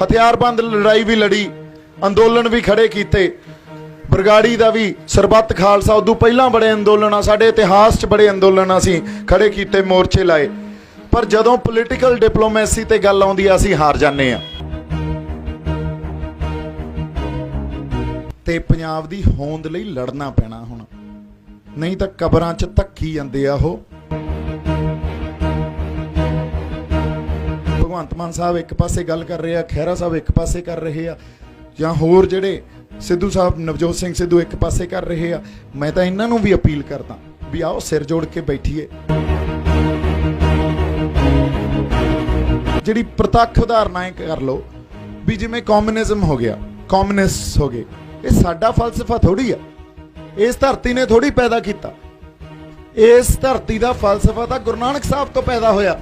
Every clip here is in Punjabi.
हथियारबंद लड़ाई भी लड़ी, अंदोलन भी खड़े किए। बरगाड़ी का भी सरबत खालसा उदू पहला बड़े अंदोलन साडे इतिहास च बड़े अंदोलन असीं खड़े किए, मोर्चे लाए। पर जदों पोलीटिकल डिप्लोमैसी ते गल आउंदी आ असीं हार जाने आ। ते पंजाब दी होंद लई लड़ना पैना हुण, नहीं तां कबरां च धक्की जांदे आ ओह। भगवंत मान साहब एक पासे गल कर रहे आ, खैरा साहब एक पासे कर रहे आ, जां होर जिहड़े सिद्धू साहब नवजोत सिंह सिद्धू एक पासे कर रहे आ। मैं तां इन्हां नूं भी अपील करदा भी आओ सिर जोड़ के बैठीए। जिहड़ी प्रतੱਖ उदाहरणां कर लो भी जिवें कम्युनिज्म हो गया, कम्युनिस्ट हो गए, ये साडा फलसफा थोड़ी आ, इस धरती ने थोड़ी पैदा किया। इस धरती का फलसफा तो गुरु नानक साहब तो पैदा होया।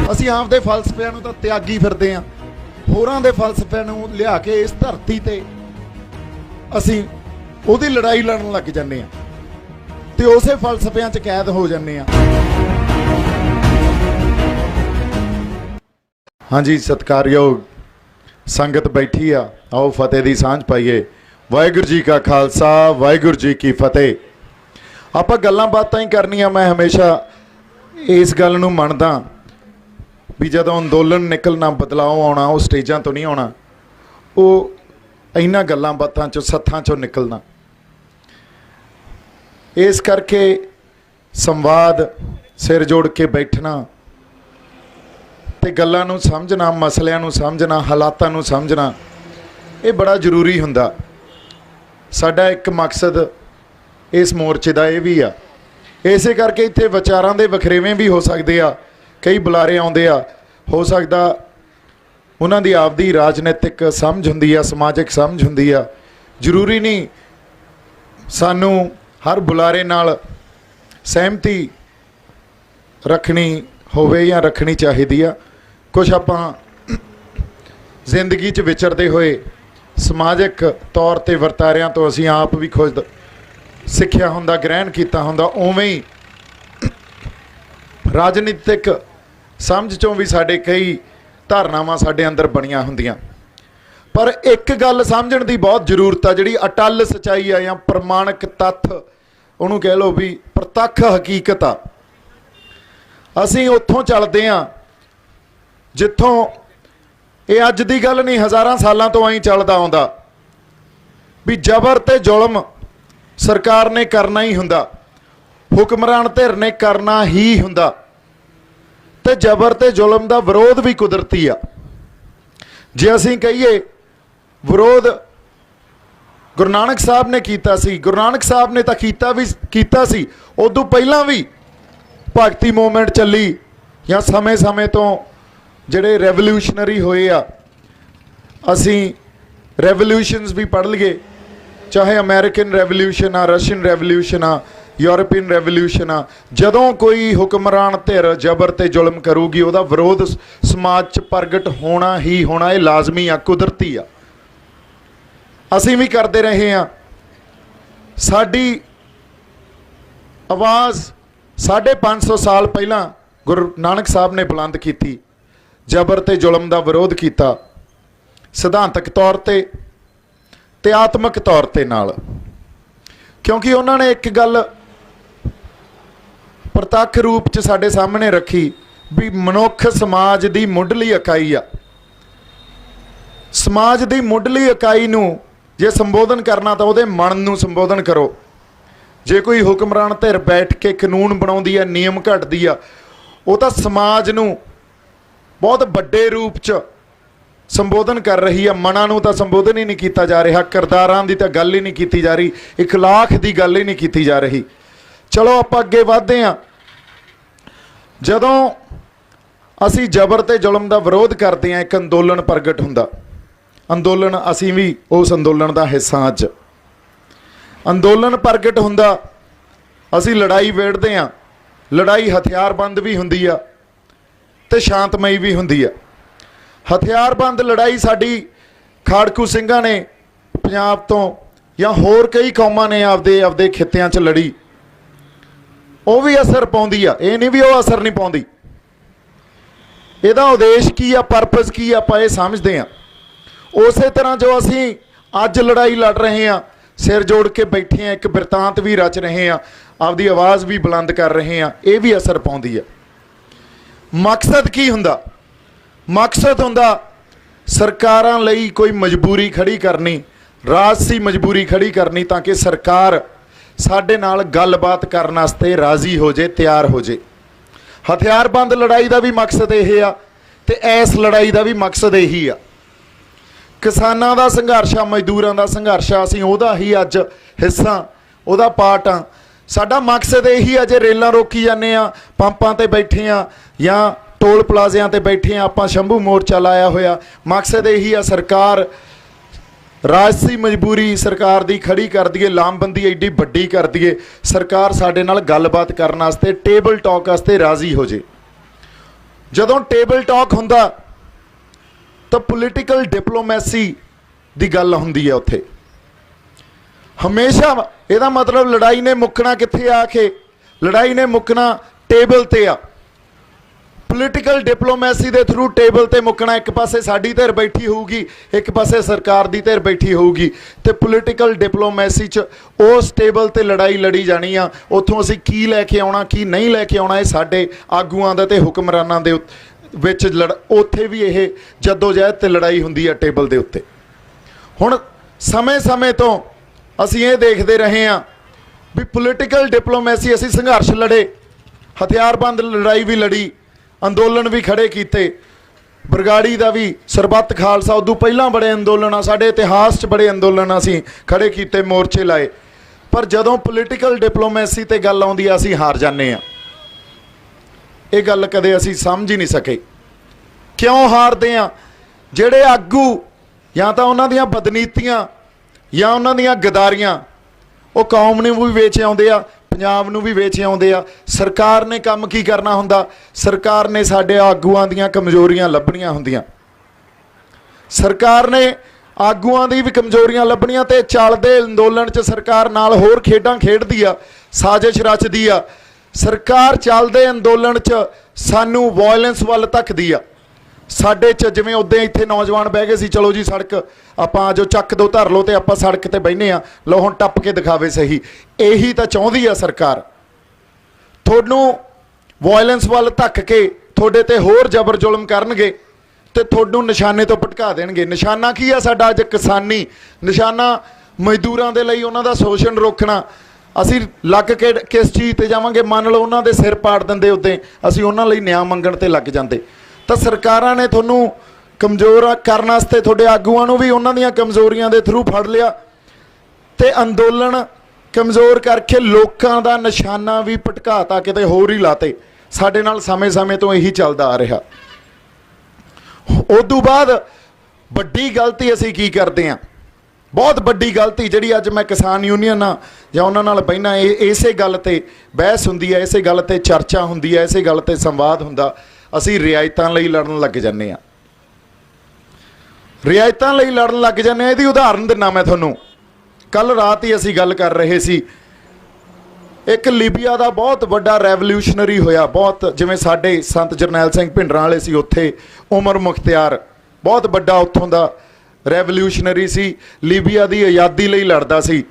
असीं आपदे फलसफिਆਂ ਨੂੰ ਤਾਂ त्यागी फिरदे ਆਂ, होरां दे फलसफिਆਂ ਨੂੰ लिया के इस धरती ते असीं ਉਹਦੀ लड़ाई लड़न लग ਜਾਂਦੇ ਆਂ ते उसे फलसफिਆਂ 'ਚ कैद हो ਜਾਂਦੇ ਆਂ। हाँ जी, सत्कारयोग संगत बैठी आ, आओ फतेह दी सांझ पाईए। वाहिगुरू जी का खालसा, वाहिगुरू जी की फतेह। आपां गल्लां बातां ही करनियां। मैं हमेशा इस गल नूं मनदा भी जदों अंदोलन निकलना, बदलाव आउणा, वो स्टेजां तो नहीं आउणा, वो इन्हां गल्लां बातां चों सत्थां चों निकलना। इस करके संवाद, सिर जोड़ के बैठना ते गल्लां नूं समझना, मसलिਆਂ नूं समझना, हालातां नूं समझना, ये बड़ा जरूरी हुंदा। साडा एक मकसद इस मोर्चे का यह भी आ। इसे करके इत्थे विचारां दे वखरेवें भी हो सकते आ, कई बुलारे आउंदे आ, हो सकदा उन्हां दी आपदी राजनीतिक समझ हुंदी आ, समाजिक समझ हुंदी आ। जरूरी नहीं सानू हर बुलारे नाल सहमति रखनी होवे या रखनी चाहिदी आ। कुछ आपां जिंदगी च विचरदे होए समाजिक तौर ते वरतारियां तो असीं आप भी खुद सिੱਖਿਆ हुंदा, ग्रहण कीता हुंदा, उवें ही राजनीतिक समझ चों भी साडे कई धारनावां साडे अंदर बणीਆਂ हुंदियां। पर एक गल समझण दी बहुत जरूरत आ, जिहड़ी अटल सच्चाई आ या प्रमाणिक तत्थ, उहनूं कह लो भी प्रतੱਖ हकीकत आ। असीं उत्थों चलदे आ जिथों ये अज दी गल नहीं, हज़ारां सालां तो आई चलदा आउंदा भी जबर ते जुल्म सरकार ने करना ही हुंदा, हुक्मरान धिर ने करना ही हुंदा, ते जबर ते जुल्म दा विरोध भी कुदरती आ। जे असीं कहिए विरोध गुरु नानक साहब ने कीता सी, गुरु नानक साहब ने तां कीता सी, उदों पहलां भी भगती मूवमेंट चली या समय समय तो जिहड़े रेवोल्यूशनरी होए आ, असीं रेवोल्यूशनस भी पढ़ लिए, चाहे अमेरिकन रेवोल्यूशन आ, रशियन रेवोल्यूशन आ, यूरोपीयन रेवोल्यूशन आ। जदों कोई हुक्मरान धिर जबर ते जुल्म करूगी, उहदा विरोध समाज च प्रगट होना ही होना, ये लाजमी आ, कुदरती आ। असीं भी करते रहे हैं। साडी आवाज़ 550 साल पहला गुरु नानक साहब ने बुलंद की, जबर ते जुल्म का विरोध किया, सिद्धांतक तौर ते आत्मक तौर ते नाल। क्योंकि उन्होंने एक गल प्रतੱਖ रूप च साडे सामने रखी भी मनुख समाज की मुढ़ली इकाई आ। समाज की मुढ़ली इकाई नूं जे संबोधन करना तो उहदे मन नूं संबोधन करो। जे कोई हुक्मरान धिर बैठ के कानून बनाउंदी है, नियम घड़दी आ, वो तो समाज नूं बहुत बड़े रूप च संबोधन कर रही है। मनां नूं तां संबोधन ही नहीं किया जा रहा, किरदारां दी तां गल ही नहीं की जा रही, इखलाक दी गल ही नहीं की जा रही। चलो आपां अगे वधदे हां। जदों असीं जबर ते जुल्म दा विरोध करते हैं, एक अंदोलन प्रगट हुंदा। अंदोलन असीं भी उस अंदोलन दा हिस्सा। अज अंदोलन प्रगट हुंदा, असीं लड़ाई वेड़दे हां। लड़ाई हथियारबंद भी हुंदी आ ते शांतमई भी हुंदी आ। हथियारबंद लड़ाई साडी खाड़कू ਸਿੰਘਾਂ ने पंजाब तो या होर कई कौमां ने आपदे आपदे खित्तिਆਂ 'ਚ लड़ी, वो भी असर पाउंदी आ। ये नहीं भी वो असर नहीं पाउंदी। ਇਹਦਾ ਉਦੇਸ਼ ਕੀ ਆ, ਪਰਪਸ ਕੀ ਆ, ਆਪਾਂ ਇਹ ਸਮਝਦੇ ਹਾਂ। ਉਸੇ ਤਰ੍ਹਾਂ ਜੋ ਅਸੀਂ ਅੱਜ ਲੜਾਈ ਲੜ ਰਹੇ ਹਾਂ, ਸਿਰ ਜੋੜ ਕੇ ਬੈਠੇ ਹਾਂ, ਇੱਕ ਬਿਰਤਾਂਤ ਵੀ ਰਚ ਰਹੇ ਹਾਂ, ਆਪਦੀ ਆਵਾਜ਼ ਵੀ ਬੁਲੰਦ ਕਰ ਰਹੇ ਹਾਂ, ਇਹ ਵੀ ਅਸਰ ਪਾਉਂਦੀ ਆ। ਮਕਸਦ ਕੀ ਹੁੰਦਾ? ਮਕਸਦ ਹੁੰਦਾ ਸਰਕਾਰਾਂ ਲਈ ਕੋਈ ਮਜਬੂਰੀ ਖੜੀ ਕਰਨੀ, ਰਾਜਸੀ ਮਜਬੂਰੀ ਖੜੀ ਕਰਨੀ, ਤਾਂ ਕਿ ਸਰਕਾਰ ਸਾਡੇ ਨਾਲ ਗੱਲਬਾਤ ਕਰਨ ਵਾਸਤੇ ਰਾਜ਼ੀ ਹੋ ਜੇ, ਤਿਆਰ ਹੋ ਜੇ। ਹਥਿਆਰਬੰਦ ਲੜਾਈ ਦਾ ਵੀ ਮਕਸਦ ਇਹ ਆ ਤੇ ਇਸ ਲੜਾਈ ਦਾ ਵੀ ਮਕਸਦ ਇਹੀ ਆ। ਕਿਸਾਨਾਂ ਦਾ ਸੰਘਰਸ਼ ਆ, ਮਜ਼ਦੂਰਾਂ ਦਾ ਸੰਘਰਸ਼ ਆ, ਅਸੀਂ ਉਹਦਾ ਹੀ ਅੱਜ ਹਿੱਸਾ, ਉਹਦਾ ਪਾਰਟ ਆ। ਸਾਡਾ ਮਕਸਦ ਇਹੀ ਆ, ਜੇ ਰੇਲਾਂ ਰੋਕੀ ਜਾਂਦੇ ਆ, ਪੰਪਾਂ ਤੇ ਬੈਠੇ ਆ ਜਾਂ ਟੋਲ ਪਲਾਜ਼ਿਆਂ ਤੇ ਬੈਠੇ ਆ, ਆਪਾਂ ਸ਼ੰਭੂ ਮੋਰਚਾ ਲਾਇਆ ਹੋਇਆ, ਮਕਸਦ ਇਹੀ ਆ ਸਰਕਾਰ ਰਾਜਸੀ ਮਜਬੂਰੀ ਸਰਕਾਰ ਦੀ ਖੜੀ ਕਰ ਦਈਏ, ਲਾਮਬੰਦੀ ਐਡੀ ਵੱਡੀ ਕਰ ਦਈਏ, ਸਰਕਾਰ ਸਾਡੇ ਨਾਲ ਗੱਲਬਾਤ ਕਰਨ ਵਾਸਤੇ, ਟੇਬਲ ਟਾਕ ਵਾਸਤੇ ਰਾਜ਼ੀ ਹੋ ਜੇ। ਜਦੋਂ ਟੇਬਲ ਟਾਕ ਹੁੰਦਾ ਤਾਂ ਪੋਲੀਟੀਕਲ ਡਿਪਲੋਮੈਸੀ ਦੀ ਗੱਲ ਹੁੰਦੀ ਹੈ ਉੱਥੇ। ਹਮੇਸ਼ਾ ਇਹਦਾ ਮਤਲਬ ਲੜਾਈ ਨੇ ਮੁੱਕਣਾ ਕਿੱਥੇ ਆ ਕੇ? ਲੜਾਈ ਨੇ ਮੁੱਕਣਾ ਟੇਬਲ ਤੇ ਆ। ਪੋਲੀਟੀਕਲ ਡਿਪਲੋਮੈਸੀ ਦੇ ਥਰੂ ਟੇਬਲ ਤੇ ਮੁੱਕਣਾ। ਇੱਕ ਪਾਸੇ ਸਾਡੀ ਧਿਰ ਬੈਠੀ ਹੋਊਗੀ, ਇੱਕ ਪਾਸੇ ਸਰਕਾਰ ਦੀ ਧਿਰ ਬੈਠੀ ਹੋਊਗੀ, ਤੇ ਪੋਲੀਟੀਕਲ ਡਿਪਲੋਮੈਸੀ 'ਚ ਉਸ ਟੇਬਲ ਤੇ ਲੜਾਈ ਲੜੀ ਜਾਣੀ ਆ। ਉੱਥੋਂ ਅਸੀਂ ਕੀ ਲੈ ਕੇ ਆਉਣਾ, ਕੀ ਨਹੀਂ ਲੈ ਕੇ ਆਉਣਾ, ਇਹ ਸਾਡੇ ਆਗੂਆਂ ਦਾ ਤੇ ਹੁਕਮਰਾਨਾਂ ਦੇ ਵਿੱਚ ਉੱਥੇ ਵੀ ਇਹ ਜੱਦੋਜਹਿਦ ਤੇ ਲੜਾਈ ਹੁੰਦੀ ਆ ਟੇਬਲ ਦੇ ਉੱਤੇ। ਹੁਣ ਸਮੇਂ ਤੋਂ ਅਸੀਂ ਇਹ ਦੇਖਦੇ ਰਹੇ ਹਾਂ ਵੀ ਪੋਲੀਟੀਕਲ ਡਿਪਲੋਮੈਸੀ, ਅਸੀਂ ਸੰਘਰਸ਼ ਲੜੇ, ਹਥਿਆਰਬੰਦ ਲੜਾਈ ਵੀ ਲੜੀ, ਅੰਦੋਲਨ ਵੀ ਖੜੇ ਕੀਤੇ, ਬਰਗਾੜੀ ਦਾ ਵੀ, ਸਰਬੱਤ ਖਾਲਸਾ, ਉਦੋਂ ਪਹਿਲਾਂ ਬੜੇ ਅੰਦੋਲਨ ਆ, ਸਾਡੇ ਇਤਿਹਾਸ 'ਚ ਬੜੇ ਅੰਦੋਲਨ ਅਸੀਂ ਖੜੇ ਕੀਤੇ, ਮੋਰਚੇ ਲਾਏ। ਪਰ ਜਦੋਂ ਪੋਲੀਟੀਕਲ ਡਿਪਲੋਮੈਸੀ ਤੇ ਗੱਲ ਆਉਂਦੀ ਆ, ਅਸੀਂ ਹਾਰ ਜਾਂਦੇ ਆ। ਇਹ ਗੱਲ ਕਦੇ ਅਸੀਂ ਸਮਝ ਹੀ ਨਹੀਂ ਸਕੇ। ਕਿਉਂ ਹਾਰਦੇ ਆ? ਜਿਹੜੇ ਆਗੂ ਜਾਂ ਤਾਂ ਉਹਨਾਂ ਦੀਆਂ ਬਦਨੀਤੀਆਂ ਜਾਂ ਉਹਨਾਂ ਦੀਆਂ ਗਦਾਰੀਆਂ ਉਹ ਕੌਮ ਨੂੰ ਵੀ ਵੇਚ ਆਉਂਦੇ ਆ, ਪੰਜਾਬ ਨੂੰ ਵੀ ਵੇਚ ਆਉਂਦੇ ਆ। ਸਰਕਾਰ ਨੇ ਕੰਮ ਕੀ ਕਰਨਾ ਹੁੰਦਾ? ਸਰਕਾਰ ਨੇ ਸਾਡੇ ਆਗੂਆਂ ਦੀਆਂ ਕਮਜ਼ੋਰੀਆਂ ਲੱਭਣੀਆਂ ਹੁੰਦੀਆਂ। ਸਰਕਾਰ ਨੇ ਆਗੂਆਂ ਦੀ ਵੀ ਕਮਜ਼ੋਰੀਆਂ ਲੱਭਣੀਆਂ ਤੇ ਚੱਲਦੇ ਅੰਦੋਲਨ 'ਚ ਸਰਕਾਰ ਨਾਲ ਹੋਰ ਖੇਡਾਂ ਖੇਡਦੀ ਆ, ਸਾਜ਼ਿਸ਼ ਰਚਦੀ ਆ। ਸਰਕਾਰ ਚੱਲਦੇ ਅੰਦੋਲਨ 'ਚ ਸਾਨੂੰ ਵਾਇਲੈਂਸ ਵੱਲ ਧੱਕਦੀ ਆ। ਸਾਡੇ 'ਚ ਜਿਵੇਂ ਉੱਦਾਂ ਇੱਥੇ ਨੌਜਵਾਨ ਬਹਿ ਗਏ ਸੀ, ਚਲੋ ਜੀ ਸੜਕ ਆਪਾਂ ਜੋ ਚੱਕ ਦੋ ਧਰ ਲਓ, ਤੇ ਆਪਾਂ ਸੜਕ ਤੇ ਬਹਿਨੇ ਆ, ਲਓ ਹੁਣ ਟੱਪ ਕੇ ਦਿਖਾਵੇ ਸਹੀ। ਇਹੀ ਤਾਂ ਚਾਹੁੰਦੀ ਆ ਸਰਕਾਰ, ਤੁਹਾਨੂੰ ਵਾਇਲੈਂਸ ਵੱਲ ਧੱਕ ਕੇ ਤੁਹਾਡੇ ਤੇ ਹੋਰ ਜ਼ਬਰ ਜ਼ੁਲਮ ਕਰਨਗੇ ਤੇ ਤੁਹਾਨੂੰ ਨਿਸ਼ਾਨੇ ਤੋਂ ਭਟਕਾ ਦੇਣਗੇ। ਨਿਸ਼ਾਨਾ ਕੀ ਆ ਸਾਡਾ ਅੱਜ? ਕਿਸਾਨੀ ਨਿਸ਼ਾਨਾ, ਮਜ਼ਦੂਰਾਂ ਦੇ ਲਈ ਉਹਨਾਂ ਦਾ ਸ਼ੋਸ਼ਣ ਰੋਕਣਾ। ਅਸੀਂ ਲੱਗ ਕੇ ਕਿਸ ਚੀਜ਼ ਤੇ ਜਾਵਾਂਗੇ? ਮੰਨ ਲਓ ਉਹਨਾਂ ਦੇ ਸਿਰ ਪਾੜ ਦਿੰਦੇ, ਉੱਤੇ ਅਸੀਂ ਉਹਨਾਂ ਲਈ ਨਿਆਂ ਮੰਗਣ ਤੇ ਲੱਗ ਜਾਂਦੇ। ਤਾਂ ਸਰਕਾਰਾਂ ਨੇ ਤੁਹਾਨੂੰ ਕਮਜ਼ੋਰ ਕਰਨ ਵਾਸਤੇ ਤੁਹਾਡੇ ਆਗੂਆਂ ਨੂੰ ਵੀ ਉਹਨਾਂ ਦੀਆਂ ਕਮਜ਼ੋਰੀਆਂ ਦੇ ਥਰੂ ਫੜ ਲਿਆ ਤੇ ਅੰਦੋਲਨ ਕਮਜ਼ੋਰ ਕਰਕੇ ਲੋਕਾਂ ਦਾ ਨਿਸ਼ਾਨਾ ਵੀ ਭਟਕਾਤਾ, ਕਿਤੇ ਹੋਰ ਹੀ ਲਾਤੇ। ਸਾਡੇ ਨਾਲ ਸਮੇਂ ਤੋਂ ਇਹੀ ਚੱਲਦਾ ਆ ਰਿਹਾ। ਉਦੋਂ ਬਾਅਦ ਵੱਡੀ ਗਲਤੀ ਅਸੀਂ ਕੀ ਕਰਦੇ ਹਾਂ? ਬਹੁਤ ਵੱਡੀ ਗਲਤੀ ਜਿਹੜੀ ਅੱਜ ਮੈਂ ਕਿਸਾਨ ਯੂਨੀਅਨ ਆ ਜਾਂ ਉਹਨਾਂ ਨਾਲ ਬਹਿਣਾ, ਇਸੇ ਗੱਲ ਤੇ ਬਹਿਸ ਹੁੰਦੀ ਹੈ, ਇਸੇ ਗੱਲ ਤੇ ਚਰਚਾ ਹੁੰਦੀ ਹੈ, ਇਸੇ ਗੱਲ ਤੇ ਸੰਵਾਦ ਹੁੰਦਾ। ਅਸੀਂ ਰਿਆਇਤਾਂ ਲਈ ਲੜਨ ਲੱਗ ਜਾਂਦੇ ਹਾਂ। ਰਿਆਇਤਾਂ ਲਈ ਲੜਨ ਲੱਗ ਜਾਂਦੇ ਹਾਂ। ਇਹਦੀ ਉਦਾਹਰਨ ਦਿੰਦਾ ਮੈਂ ਤੁਹਾਨੂੰ। ਕੱਲ ਰਾਤ ਹੀ ਅਸੀਂ ਗੱਲ ਕਰ ਰਹੇ ਸੀ, ਇੱਕ ਲੀਬੀਆ ਦਾ ਬਹੁਤ ਵੱਡਾ ਰੈਵੋਲਿਊਸ਼ਨਰੀ ਹੋਇਆ, ਬਹੁਤ ਜਿਵੇਂ ਸਾਡੇ ਸੰਤ ਜਰਨੈਲ ਸਿੰਘ ਭਿੰਡਰਾਂ ਵਾਲੇ ਸੀ, ਉੱਥੇ ਉਮਰ ਮੁਖਤਿਆਰ ਬਹੁਤ ਵੱਡਾ ਉੱਥੋਂ ਦਾ ਰੈਵੋਲਿਊਸ਼ਨਰੀ ਸੀ, ਲੀਬੀਆ ਦੀ ਆਜ਼ਾਦੀ ਲਈ ਲੜਦਾ ਸੀ।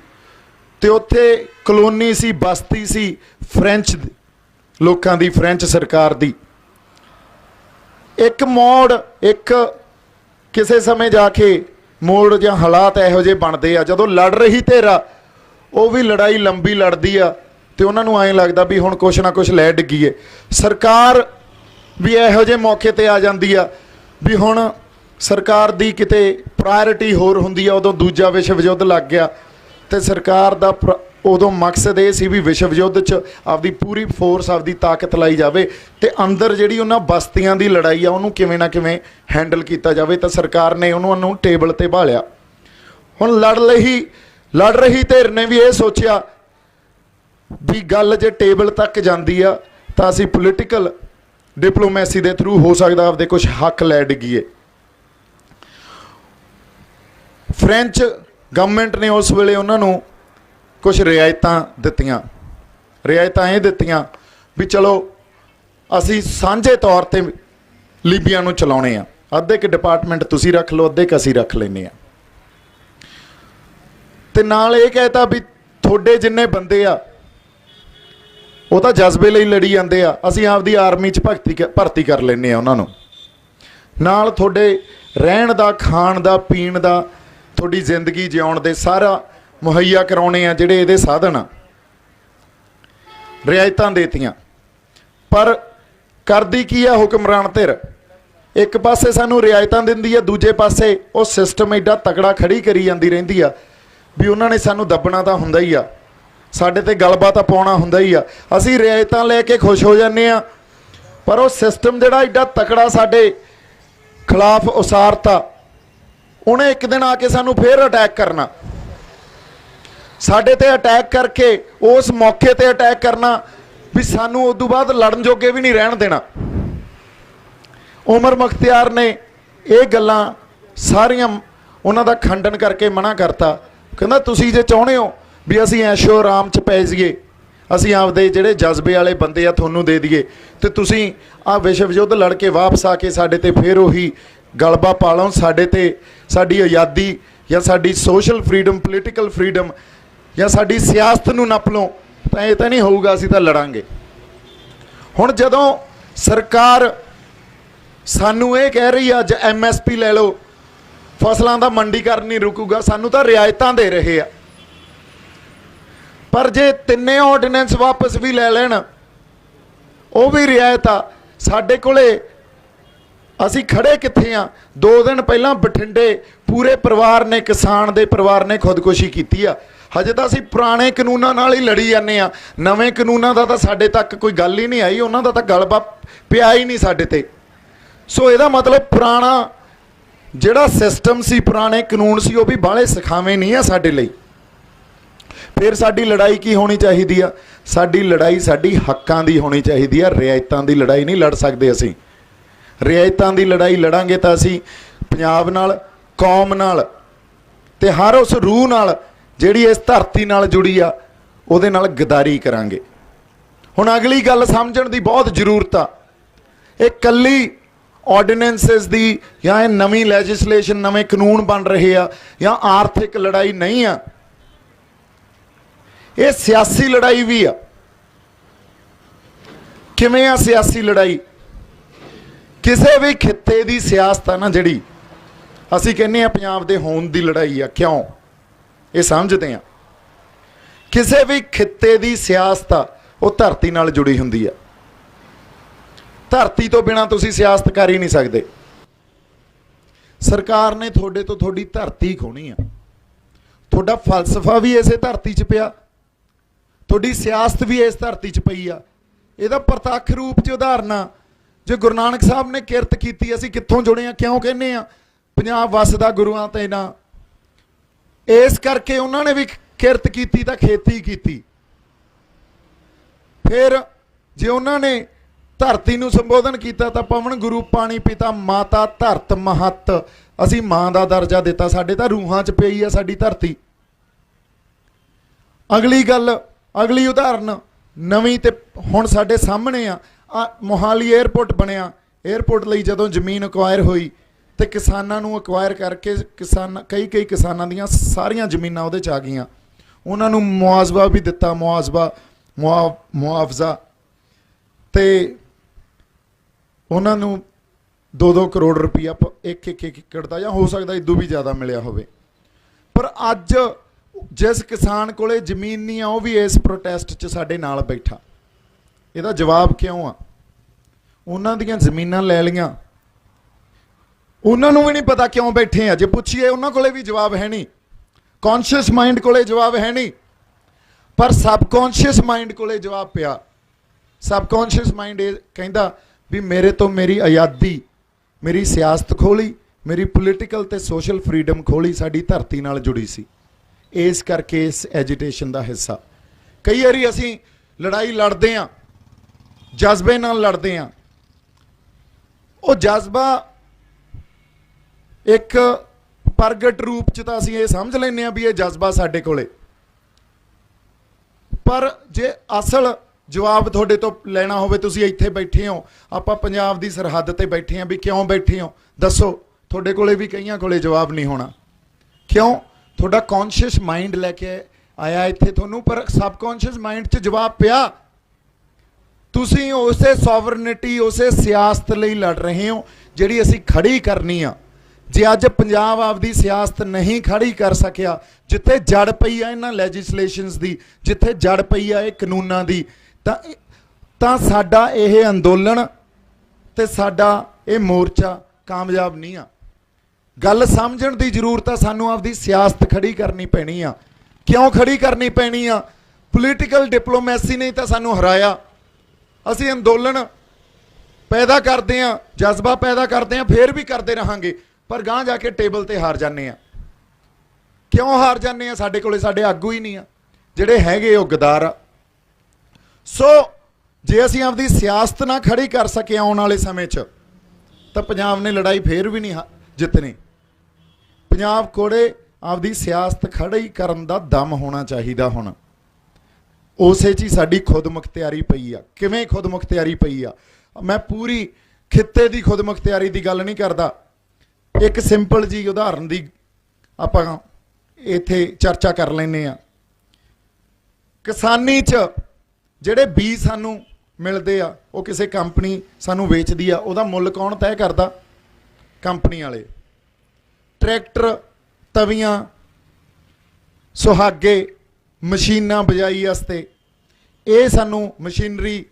ਤੇ ਉੱਥੇ ਕਲੋਨੀ ਸੀ, ਬਸਤੀ ਸੀ ਫ੍ਰੈਂਚ ਲੋਕਾਂ ਦੀ, ਫ੍ਰੈਂਚ ਸਰਕਾਰ ਦੀ। ਇੱਕ ਮੋੜ, ਇੱਕ ਕਿਸੇ ਸਮੇਂ ਜਾ ਕੇ ਮੋੜ ਜਾਂ ਹਾਲਾਤ ਇਹੋ ਜਿਹੇ ਬਣਦੇ ਆ, ਜਦੋਂ ਲੜ ਰਹੀ ਧਿਰ ਉਹ ਵੀ ਲੜਾਈ ਲੰਬੀ ਲੜਦੀ ਆ ਤੇ ਉਹਨਾਂ ਨੂੰ ਐਂ ਲੱਗਦਾ ਵੀ ਹੁਣ ਕੁਛ ਨਾ ਕੁਛ ਲੈ ਡਿੱਗੀਏ। ਸਰਕਾਰ ਵੀ ਇਹੋ ਜਿਹੇ ਮੌਕੇ ਤੇ ਆ ਜਾਂਦੀ ਆ ਵੀ ਹੁਣ ਸਰਕਾਰ ਦੀ ਕਿਤੇ ਪ੍ਰਾਇਰਟੀ ਹੋਰ ਹੁੰਦੀ ਆ। ਉਦੋਂ ਦੂਜਾ ਵਿਸ਼ਵ ਯੁੱਧ ਲੱਗ ਗਿਆ ਤੇ ਸਰਕਾਰ ਦਾ ਉਦੋਂ ਮਕਸਦ ਇਹ ਸੀ ਵੀ ਵਿਸ਼ਵ ਯੁੱਧ 'ਚ ਆਪਦੀ ਪੂਰੀ ਫੋਰਸ, ਆਪਦੀ ਤਾਕਤ ਲਾਈ ਜਾਵੇ ਤੇ ਅੰਦਰ ਜਿਹੜੀ ਉਹਨਾਂ ਬਸਤੀਆਂ ਦੀ ਲੜਾਈ ਆ ਉਹਨੂੰ ਕਿਵੇਂ ਨਾ ਕਿਵੇਂ ਹੈਂਡਲ ਕੀਤਾ ਜਾਵੇ। ਤਾਂ ਸਰਕਾਰ ਨੇ ਉਹਨੂੰ ਟੇਬਲ ਤੇ ਭਾਲਿਆ। ਹੁਣ ਲੜ ਰਹੀ ਧਿਰ ਨੇ ਵੀ ਇਹ ਸੋਚਿਆ ਵੀ ਗੱਲ ਜੇ ਟੇਬਲ ਤੱਕ ਜਾਂਦੀ ਆ ਤਾਂ ਅਸੀਂ ਪੋਲੀਟੀਕਲ ਡਿਪਲੋਮੈਸੀ ਦੇ ਥਰੂ ਹੋ ਸਕਦਾ ਆਪਦੇ ਕੁਝ ਹੱਕ ਲੈ ਡਿੱਗੀਏ। ਫ੍ਰੈਂਚ ਗਵਰਨਮੈਂਟ ਨੇ ਉਸ ਵੇਲੇ ਉਹਨਾਂ ਨੂੰ ਕੁਝ ਰਿਆਇਤਾਂ ਦਿੱਤੀਆਂ। ਰਿਆਇਤਾਂ ਇਹ ਦਿੱਤੀਆਂ ਵੀ ਚਲੋ ਅਸੀਂ ਸਾਂਝੇ ਤੌਰ ਤੇ ਲੀਬੀਆ ਨੂੰ ਚਲਾਉਣੇ ਆ। ਅੱਧੇ ਕੁ ਡਿਪਾਰਟਮੈਂਟ ਤੁਸੀਂ ਰੱਖ ਲਓ, ਅੱਧੇ ਕੁ ਅਸੀਂ ਰੱਖ ਲੈਂਦੇ ਆ। ਤੇ ਨਾਲ ਇਹ ਕਹਿਤਾ ਵੀ ਤੁਹਾਡੇ ਜਿੰਨੇ ਬੰਦੇ ਆ ਉਹ ਤਾਂ ਜਜ਼ਬੇ ਲਈ ਲੜੀ ਜਾਂਦੇ ਆ, ਅਸੀਂ ਆਪਦੀ ਆਰਮੀ 'ਚ ਭਰਤੀ ਕਰ ਲੈਂਦੇ ਆ ਉਹਨਾਂ ਨੂੰ। ਨਾਲ ਤੁਹਾਡੇ ਰਹਿਣ ਦਾ, ਖਾਣ ਦਾ, ਪੀਣ ਦਾ, ਤੁਹਾਡੀ ਜ਼ਿੰਦਗੀ ਜਿਉਣ ਦੇ ਸਾਰਾ ਮੁਹੱਈਆ ਕਰਾਉਣੇ ਆ ਜਿਹੜੇ ਇਹਦੇ ਸਾਧਨ ਆ। ਰਿਆਇਤਾਂ ਦੇਤੀਆਂ, ਪਰ ਕਰਦੀ ਕੀ ਆ ਹੁਕਮਰਾਨ ਧਿਰ? ਇੱਕ ਪਾਸੇ ਸਾਨੂੰ ਰਿਆਇਤਾਂ ਦਿੰਦੀ ਆ, ਦੂਜੇ ਪਾਸੇ ਉਹ ਸਿਸਟਮ ਐਡਾ ਤਕੜਾ ਖੜੀ ਕਰੀ ਜਾਂਦੀ ਰਹਿੰਦੀ ਆ ਵੀ ਉਹਨਾਂ ਨੇ ਸਾਨੂੰ ਦੱਬਣਾ ਤਾਂ ਹੁੰਦਾ ਹੀ ਆ, ਸਾਡੇ ਤੇ ਗਲਬਾ ਤਾਂ ਪਾਉਣਾ ਹੁੰਦਾ ਹੀ ਆ। ਅਸੀਂ ਰਿਆਇਤਾਂ ਲੈ ਕੇ ਖੁਸ਼ ਹੋ ਜਾਂਦੇ ਆ, ਪਰ ਉਹ ਸਿਸਟਮ ਜਿਹੜਾ ਐਡਾ ਤਕੜਾ ਸਾਡੇ ਖਿਲਾਫ ਉਸਾਰਤਾ, ਉਹਨੇ ਇੱਕ ਦਿਨ ਆ ਕੇ ਸਾਨੂੰ ਫੇਰ ਅਟੈਕ ਕਰਨਾ। ਸਾਡੇ ਤੇ ਅਟੈਕ ਕਰਕੇ ਉਸ ਮੌਕੇ ਤੇ ਅਟੈਕ ਕਰਨਾ ਵੀ ਸਾਨੂੰ ਉਸ ਤੋਂ ਬਾਅਦ ਲੜਨ ਜੋਗੇ ਵੀ ਨਹੀਂ ਰਹਿਣ ਦੇਣਾ। ਉਮਰ ਮੁਖਤਿਆਰ ਨੇ ਇਹ ਗੱਲਾਂ ਸਾਰੀਆਂ ਉਹਨਾਂ ਦਾ ਖੰਡਨ ਕਰਕੇ ਮਨਾ ਕਰਤਾ। ਕਹਿੰਦਾ ਤੁਸੀਂ ਜੇ ਚਾਹੁੰਦੇ ਹੋ ਵੀ ਅਸੀਂ ਐਸ਼ੋ ਆਰਾਮ 'ਚ ਪੈ ਜਾਈਏ, ਅਸੀਂ ਆਪਦੇ ਜਿਹੜੇ ਜਜ਼ਬੇ ਵਾਲੇ ਬੰਦੇ ਆ ਤੁਹਾਨੂੰ ਦੇ ਦਈਏ, ਤੇ ਤੁਸੀਂ ਆਹ ਵਿਸ਼ਵ ਯੁੱਧ ਲੜ ਕੇ ਵਾਪਸ ਆ ਕੇ ਸਾਡੇ ਤੇ ਫਿਰ ਉਹੀ ਗਲਬਾ ਪਾ ਲਓ, ਸਾਡੇ ਤੇ ਸਾਡੀ ਆਜ਼ਾਦੀ ਜਾਂ ਸਾਡੀ ਸੋਸ਼ਲ ਫਰੀਡਮ, ਪੋਲੀਟੀਕਲ ਫਰੀਡਮ ਜਾਂ ਸਾਡੀ ਸਿਆਸਤ ਨੂੰ ਨੱਪ ਲਓ, ਤਾਂ ਇਹ ਤਾਂ ਨਹੀਂ ਹੋਊਗਾ, ਅਸੀਂ ਤਾਂ ਲੜਾਂਗੇ। ਹੁਣ ਜਦੋਂ ਸਰਕਾਰ ਸਾਨੂੰ ਇਹ ਕਹਿ ਰਹੀ ਆ ਅੱਜ MSP ਲੈ ਲਓ, ਫਸਲਾਂ ਦਾ ਮੰਡੀਕਰਨ ਨਹੀਂ ਰੁਕੂਗਾ, ਸਾਨੂੰ ਤਾਂ ਰਿਆਇਤਾਂ ਦੇ ਰਹੇ ਆ। ਪਰ ਜੇ ਤਿੰਨੇ ਆਰਡੀਨੈਂਸ ਵਾਪਸ ਵੀ ਲੈ ਲੈਣ, ਉਹ ਵੀ ਰਿਆਇਤ ਆ। ਸਾਡੇ ਕੋਲੇ ਅਸੀਂ ਖੜੇ ਕਿੱਥੇ ਆ? 2 ਦਿਨ ਪਹਿਲਾਂ ਬਠਿੰਡੇ ਪੂਰੇ ਪਰਿਵਾਰ ਨੇ, ਕਿਸਾਨ ਦੇ ਪਰਿਵਾਰ ਨੇ ਖੁਦਕੁਸ਼ੀ ਕੀਤੀ ਆ। ਹਜੇ ਤਾਂ ਅਸੀਂ ਪੁਰਾਣੇ ਕਾਨੂੰਨਾਂ ਨਾਲ ਹੀ ਲੜੀ ਜਾਂਦੇ ਆ, ਨਵੇਂ ਕਾਨੂੰਨਾਂ ਦਾ ਤਾਂ ਸਾਡੇ ਤੱਕ ਕੋਈ ਗੱਲ ਹੀ ਨਹੀਂ ਆਈ, ਉਹਨਾਂ ਦਾ ਤਾਂ ਗਲਬਾ ਪਿਆ ਹੀ ਨਹੀਂ ਸਾਡੇ ਤੇ। ਸੋ ਇਹਦਾ ਮਤਲਬ ਪੁਰਾਣਾ ਜਿਹੜਾ ਸਿਸਟਮ ਸੀ, ਪੁਰਾਣੇ ਕਾਨੂੰਨ ਸੀ, ਉਹ ਵੀ ਬਾਹਲੇ ਸਿਖਾਵੇਂ ਨਹੀਂ ਆ ਸਾਡੇ ਲਈ। ਫਿਰ ਸਾਡੀ ਲੜਾਈ ਕੀ ਹੋਣੀ ਚਾਹੀਦੀ ਆ? ਸਾਡੀ ਲੜਾਈ ਸਾਡੀ ਹੱਕਾਂ ਦੀ ਹੋਣੀ ਚਾਹੀਦੀ ਆ। ਰਿਆਇਤਾਂ ਦੀ ਲੜਾਈ ਨਹੀਂ ਲੜ ਸਕਦੇ ਅਸੀਂ। ਰਿਆਇਤਾਂ ਦੀ ਲੜਾਈ ਲੜਾਂਗੇ ਤਾਂ ਅਸੀਂ ਪੰਜਾਬ ਨਾਲ, ਕੌਮ ਨਾਲ, ਤੇ ਹਰ ਉਸ ਰੂਹ ਨਾਲ ਜਿਹੜੀ ਇਸ ਧਰਤੀ ਨਾਲ ਜੁੜੀ ਆ, ਉਹਦੇ ਨਾਲ ਗਦਾਰੀ ਕਰਾਂਗੇ। ਹੁਣ ਅਗਲੀ ਗੱਲ ਸਮਝਣ ਦੀ ਬਹੁਤ ਜ਼ਰੂਰਤ ਆ। ਇਹ ਕੱਲੀ ਆਰਡੀਨੈਂਸਿਸ ਦੀ ਜਾਂ ਇਹ ਨਵੀਂ ਲੈਜਿਸਲੇਸ਼ਨ, ਨਵੇਂ ਕਾਨੂੰਨ ਬਣ ਰਹੇ ਆ ਜਾਂ ਆਰਥਿਕ ਲੜਾਈ ਨਹੀਂ ਆ, ਇਹ ਸਿਆਸੀ ਲੜਾਈ ਵੀ ਆ। ਕਿਵੇਂ ਆ ਸਿਆਸੀ ਲੜਾਈ? ਕਿਸੇ ਵੀ ਖਿੱਤੇ ਦੀ ਸਿਆਸਤ ਆ ਨਾ ਜਿਹੜੀ, ਅਸੀਂ ਕਹਿੰਦੇ ਆ ਪੰਜਾਬ ਦੇ ਹੋਣ ਦੀ ਲੜਾਈ ਆ। ਕਿਉਂ? ਇਹ ਸਮਝਦੇ ਆ ਕਿਸੇ ਵੀ ਖਿੱਤੇ ਦੀ ਸਿਆਸਤ ਆ, ਉਹ ਧਰਤੀ ਨਾਲ ਜੁੜੀ ਹੁੰਦੀ ਆ। ਧਰਤੀ ਤੋਂ ਬਿਨਾਂ ਤੁਸੀਂ ਸਿਆਸਤ ਕਰ ਹੀ ਨਹੀਂ ਸਕਦੇ। ਸਰਕਾਰ ਨੇ ਤੁਹਾਡੇ ਤੋਂ ਤੁਹਾਡੀ ਧਰਤੀ ਖੋਣੀ ਆ। ਤੁਹਾਡਾ ਫਲਸਫਾ ਵੀ ਇਸੇ ਧਰਤੀ 'ਚ ਪਿਆ, ਤੁਹਾਡੀ ਸਿਆਸਤ ਵੀ ਇਸ ਧਰਤੀ 'ਚ ਪਈ ਆ। ਇਹਦਾ ਪ੍ਰਤੱਖ ਰੂਪ 'ਚ ਉਦਾਹਰਨ ਆ, ਜੇ ਗੁਰੂ ਨਾਨਕ ਸਾਹਿਬ ਨੇ ਕਿਰਤ ਕੀਤੀ, ਅਸੀਂ ਕਿੱਥੋਂ ਜੁੜੇ ਆ? ਕਿਉਂ ਕਹਿੰਦੇ ਆ ਪੰਜਾਬ ਵਸਦਾ ਗੁਰੂਆਂ ਤੇ ਨਾ? ਇਸ ਕਰਕੇ ਉਹਨਾਂ ਨੇ ਵੀ ਕਿਰਤ ਕੀਤੀ ਤਾਂ ਖੇਤੀ ਕੀਤੀ। ਫਿਰ ਜੇ ਉਹਨਾਂ ਨੇ ਧਰਤੀ ਨੂੰ ਸੰਬੋਧਨ ਕੀਤਾ ਤਾਂ ਪਵਨ ਗੁਰੂ ਪਾਣੀ ਪਿਤਾ ਮਾਤਾ ਧਰਤ ਮਹੱਤ, ਅਸੀਂ ਮਾਂ ਦਾ ਦਰਜਾ ਦਿੱਤਾ। ਸਾਡੇ ਤਾਂ ਰੂਹਾਂ 'ਚ ਪਈ ਆ ਸਾਡੀ ਧਰਤੀ। ਅਗਲੀ ਗੱਲ, ਅਗਲੀ ਉਦਾਹਰਨ ਨਵੀਂ ਤੇ ਹੁਣ ਸਾਡੇ ਸਾਹਮਣੇ ਆ। ਮੋਹਾਲੀ 에ਅਰਪੋਰਟ ਬਣਿਆ। 에ਅਰਪੋਰਟ ਲਈ ਜਦੋਂ ਜ਼ਮੀਨ ਅਕਵਾਇਰ ਹੋਈ ਤੇ ਕਿਸਾਨਾਂ ਨੂੰ ਅਕਵਾਇਰ ਕਰਕੇ ਕਈ ਕਿਸਾਨਾਂ ਦੀਆਂ ਸਾਰੀਆਂ ਜ਼ਮੀਨਾਂ ਉਹਦੇ 'ਚ ਆ ਗਈਆਂ। ਉਹਨਾਂ ਨੂੰ ਮੁਆਵਜ਼ਾ ਵੀ ਦਿੱਤਾ, ਮੁਆਵਜ਼ਾ, ਤੇ ਉਹਨਾਂ ਨੂੰ 2-2 ਕਰੋੜ ਰੁਪਈਆ ਇੱਕ ਏਕੜ ਦਾ, ਜਾਂ ਹੋ ਸਕਦਾ ਇਦੋਂ ਵੀ ਜ਼ਿਆਦਾ ਮਿਲਿਆ ਹੋਵੇ। ਪਰ ਅੱਜ ਜਿਸ ਕਿਸਾਨ ਕੋਲੇ ਜ਼ਮੀਨ ਨਹੀਂ ਆ, ਉਹ ਵੀ ਇਸ ਪ੍ਰੋਟੈਸਟ 'ਚ ਸਾਡੇ ਨਾਲ ਬੈਠਾ। ਇਹਦਾ ਜਵਾਬ ਕਿਉਂ ਆ? ਉਹਨਾਂ ਦੀਆਂ ਜ਼ਮੀਨਾਂ ਲੈ ਲਈਆਂ, ਉਹਨਾਂ ਨੂੰ ਵੀ ਨਹੀਂ ਪਤਾ ਕਿਉਂ ਬੈਠੇ ਆ। ਜੇ ਪੁੱਛੀਏ ਉਹਨਾਂ ਕੋਲੇ ਵੀ ਜਵਾਬ ਹੈ ਨਹੀਂ। ਕੌਨਸ਼ੀਅਸ ਮਾਈਂਡ ਕੋਲੇ ਜਵਾਬ ਹੈ ਨਹੀਂ, ਪਰ ਸਬਕੌਨਸ਼ੀਅਸ ਮਾਈਂਡ ਕੋਲੇ ਜਵਾਬ ਪਿਆ। ਸਬਕੌਨਸ਼ੀਅਸ ਮਾਈਂਡ ਇਹ ਕਹਿੰਦਾ ਵੀ ਮੇਰੇ ਤੋਂ ਮੇਰੀ ਆਜ਼ਾਦੀ, ਮੇਰੀ ਸਿਆਸਤ ਖੋਲੀ, ਮੇਰੀ ਪੋਲੀਟੀਕਲ ਤੇ ਸੋਸ਼ਲ ਫਰੀਡਮ ਖੋਲੀ, ਸਾਡੀ ਧਰਤੀ ਨਾਲ ਜੁੜੀ ਸੀ। ਇਸ ਕਰਕੇ ਇਸ ਐਜੀਟੇਸ਼ਨ ਦਾ ਹਿੱਸਾ। ਕਈ ਵਾਰੀ ਅਸੀਂ ਲੜਾਈ ਲੜਦੇ ਹਾਂ, ਜਜ਼ਬੇ ਨਾਲ ਲੜਦੇ ਹਾਂ। ਉਹ ਜਜ਼ਬਾ ਇੱਕ ਪ੍ਰਗਟ ਰੂਪ 'ਚ ਤਾਂ ਅਸੀਂ ਇਹ ਸਮਝ ਲੈਂਦੇ ਹਾਂ ਵੀ ਇਹ ਜਜ਼ਬਾ ਸਾਡੇ ਕੋਲੇ, ਪਰ ਜੇ ਅਸਲ ਜਵਾਬ ਤੁਹਾਡੇ ਤੋਂ ਲੈਣਾ ਹੋਵੇ, ਤੁਸੀਂ ਇੱਥੇ ਬੈਠੇ ਹੋ, ਆਪਾਂ ਪੰਜਾਬ ਦੀ ਸਰਹੱਦ ਤੇ ਬੈਠੇ ਹਾਂ, ਵੀ ਕਿਉਂ ਬੈਠੇ ਹੋ ਦੱਸੋ, ਤੁਹਾਡੇ ਕੋਲੇ ਵੀ ਕਈਆਂ ਕੋਲੇ ਜਵਾਬ ਨਹੀਂ ਹੋਣਾ। ਕਿਉਂ? ਤੁਹਾਡਾ ਕੌਨਸ਼ੀਅਸ ਮਾਈਂਡ ਲੈ ਕੇ ਆਇਆ ਇੱਥੇ ਤੁਹਾਨੂੰ, ਪਰ ਸਬਕੌਨਸ਼ੀਅਸ ਮਾਈਂਡ 'ਚ ਜਵਾਬ ਪਿਆ। ਤੁਸੀਂ ਉਸੇ ਸੋਵਰਨਿਟੀ, ਉਸੇ ਸਿਆਸਤ ਲਈ ਲੜ ਰਹੇ ਹੋ ਜਿਹੜੀ ਅਸੀਂ ਖੜੀ ਕਰਨੀ ਆ। ਜੇ ਅੱਜ ਪੰਜਾਬ ਆਪਦੀ ਸਿਆਸਤ ਨਹੀਂ ਖੜੀ ਕਰ ਸਕਿਆ, ਜਿੱਥੇ ਜੜ ਪਈ ਆ ਇਹਨਾਂ ਲੈਜਿਸਲੇਸ਼ਨਸ ਦੀ, ਜਿੱਥੇ ਜੜ ਪਈ ਆ ਇਹ ਕਾਨੂੰਨਾਂ ਦੀ, ਤਾਂ ਸਾਡਾ ਇਹ ਅੰਦੋਲਨ ਤੇ ਸਾਡਾ ਇਹ ਮੋਰਚਾ ਕਾਮਯਾਬ ਨਹੀਂ ਆ। ਗੱਲ ਸਮਝਣ ਦੀ ਜ਼ਰੂਰਤ ਆ, ਸਾਨੂੰ ਆਪਦੀ ਸਿਆਸਤ ਖੜੀ ਕਰਨੀ ਪੈਣੀ ਆ। ਕਿਉਂ ਖੜੀ ਕਰਨੀ ਪੈਣੀ ਆ? ਪੋਲੀਟੀਕਲ ਡਿਪਲੋਮੈਸੀ ਨੇ ਤਾਂ ਸਾਨੂੰ ਹਰਾਇਆ। ਅਸੀਂ ਅੰਦੋਲਨ ਪੈਦਾ ਕਰਦੇ ਹਾਂ, ਜਜ਼ਬਾ ਪੈਦਾ ਕਰਦੇ ਹਾਂ, ਫੇਰ ਵੀ ਕਰਦੇ ਰਹਾਂਗੇ, ਪਰ ਗਾਂਹ ਜਾ ਕੇ ਟੇਬਲ ਤੇ ਹਾਰ ਜਾਂਦੇ ਆ। ਕਿਉਂ ਹਾਰ ਜਾਂਦੇ ਆ? ਸਾਡੇ ਕੋਲੇ ਸਾਡੇ ਆਗੂ ਹੀ ਨਹੀਂ ਆ, ਜਿਹੜੇ ਹੈਗੇ ਉਹ ਗਦਾਰ ਆ। ਸੋ ਜੇ ਅਸੀਂ ਆਪਦੀ ਸਿਆਸਤ ਨਾ ਖੜੀ ਕਰ ਸਕੇ ਆਉਣ ਵਾਲੇ ਸਮੇਂ 'ਚ, ਤਾਂ ਪੰਜਾਬ ਨੇ ਲੜਾਈ ਫੇਰ ਵੀ ਨਹੀਂ ਜਿੱਤਣੀ। ਪੰਜਾਬ ਕੋਲੇ ਆਪਦੀ ਸਿਆਸਤ ਖੜੀ ਕਰਨ ਦਾ ਦਮ ਹੋਣਾ ਚਾਹੀਦਾ। ਹੁਣ ਉਸੇ 'ਚ ਹੀ ਸਾਡੀ ਖੁਦਮੁਖਤਿਆਰੀ ਪਈ ਆ। ਕਿਵੇਂ ਖੁਦਮੁਖਤਿਆਰੀ ਪਈ ਆ? ਮੈਂ ਪੂਰੀ ਖਿੱਤੇ ਦੀ ਖੁਦਮੁਖਤਿਆਰੀ ਦੀ ਗੱਲ ਨਹੀਂ ਕਰਦਾ, ਇੱਕ ਸਿੰਪਲ ਜੀ ਉਦਾਹਰਨ ਦੀ ਆਪਾਂ ਇੱਥੇ ਚਰਚਾ ਕਰ ਲੈਂਦੇ ਆ। ਕਿਸਾਨੀ 'ਚ ਜਿਹੜੇ ਬੀਜ ਸਾਨੂੰ ਮਿਲਦੇ ਆ, ਉਹ ਕਿਸੇ ਕੰਪਨੀ ਸਾਨੂੰ ਵੇਚਦੀ ਆ, ਉਹਦਾ ਮੁੱਲ ਕੌਣ ਤੈਅ ਕਰਦਾ? ਕੰਪਨੀ ਵਾਲੇ। ਟਰੈਕਟਰ, ਤਵੀਆਂ, ਸੁਹਾਗੇ, ਮਸ਼ੀਨਾਂ ਬਿਜਾਈ ਵਾਸਤੇ, ਇਹ ਸਾਨੂੰ ਮਸ਼ੀਨਰੀ